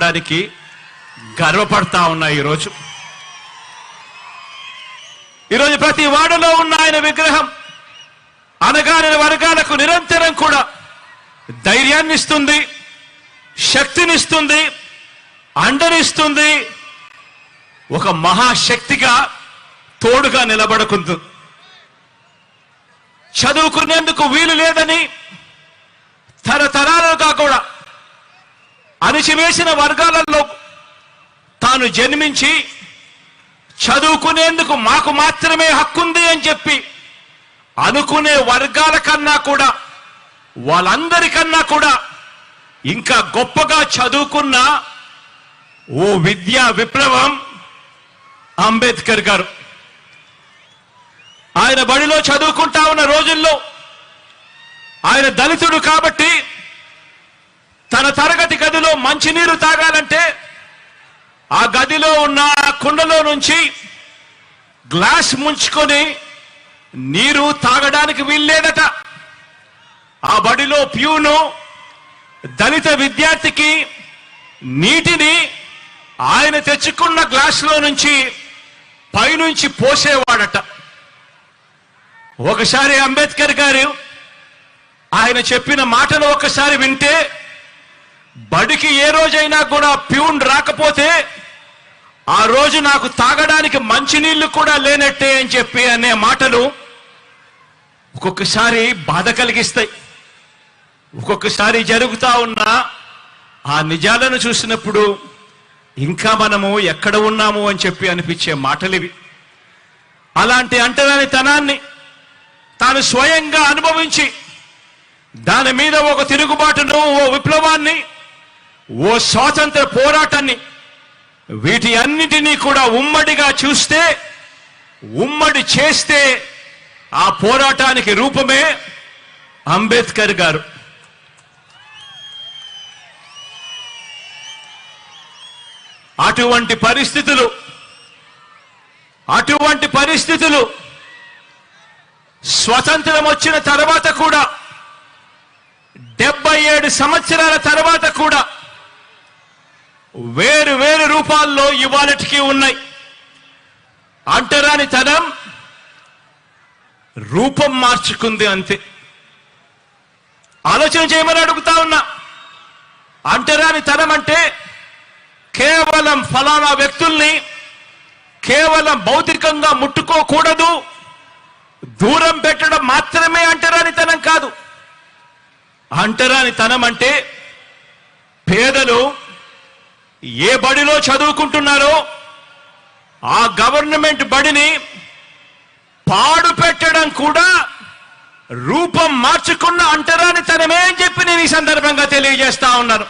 దానికి గర్వపడతా ఉన్నాయి. ఈరోజు ప్రతి వాడలో ఉన్న ఆయన విగ్రహం అనగాని వర్గాలకు నిరంతరం కూడా ధైర్యాన్ని ఇస్తుంది, శక్తినిస్తుంది, అండనిస్తుంది, ఒక మహాశక్తిగా తోడుగా నిలబడుకుంది. చదువుకునేందుకు వీలు లేదని తరతరాలుగా కూడా అణిచివేసిన వర్గాలలో తాను జన్మించి చదువుకునేందుకు మాకు మాత్రమే హక్కుంది అని చెప్పి అనుకునే వర్గాల కన్నా కూడా, వాళ్ళందరికన్నా కూడా ఇంకా గొప్పగా చదువుకున్న ఓ విద్యా విప్లవం అంబేద్కర్ గారు. ఆయన బడిలో చదువుకుంటా ఉన్న రోజుల్లో ఆయన దళితుడు కాబట్టి తన తరగతి గదిలో మంచినీరు తాగాలంటే ఆ గదిలో ఉన్న కుండలో నుంచి గ్లాస్ ముంచుకొని నీరు తాగడానికి వీల్లేదట. ఆ బడిలో ప్యూను దళిత విద్యార్థికి నీటిని ఆయన తెచ్చుకున్న గ్లాసులో నుంచి పైనుంచి పోసేవాడట. ఒకసారి అంబేద్కర్ గారు ఆయన చెప్పిన మాటలు ఒకసారి వింటే, బడికి ఏ రోజైనా కూడా ప్యూన్ రాకపోతే ఆ రోజు నాకు తాగడానికి మంచినీళ్లు కూడా లేనట్టే అని చెప్పి అనే మాటలు ఒక్కొక్కసారి బాధ కలిగిస్తాయి. ఒక్కొక్కసారి జరుగుతా ఉన్న ఆ నిజాలను చూసినప్పుడు ఇంకా మనము ఎక్కడ ఉన్నాము అని చెప్పి అనిపించే మాటలు ఇవి. అలాంటి అంటరానితనాన్ని తాను స్వయంగా అనుభవించి దాని మీద ఒక తిరుగుబాటును, ఓ విప్లవాన్ని, ఓ స్వాతంత్ర పోరాటాన్ని, వీటి అన్నిటినీ కూడా ఉమ్మడిగా చూస్తే, ఉమ్మడి చేస్తే ఆ పోరాటానికి రూపమే అంబేద్కర్ గారు. అటువంటి పరిస్థితులు స్వతంత్రం వచ్చిన తర్వాత కూడా 77 సంవత్సరాల తర్వాత కూడా వేరు వేరు రూపాల్లో ఇవాళటికి ఉన్నాయి. అంటరానితనం రూపం మార్చుకుంది అంతే. ఆలోచన చేయమని అడుగుతా ఉన్నా. అంటరానితనం అంటే కేవలం ఫలానా వ్యక్తుల్ని కేవలం భౌతికంగా ముట్టుకోకూడదు, దూరం పెట్టడం మాత్రమే అంటరానితనం కాదు. అంటరానితనం అంటే పేదలు ఏ బడిలో చదువుకుంటున్నారో ఆ గవర్నమెంట్ బడిని పాడు పెట్టడం కూడా రూపం మార్చుకున్న అంటరానితనమే అని చెప్పి నేను ఈ సందర్భంగా తెలియజేస్తా ఉన్నాను.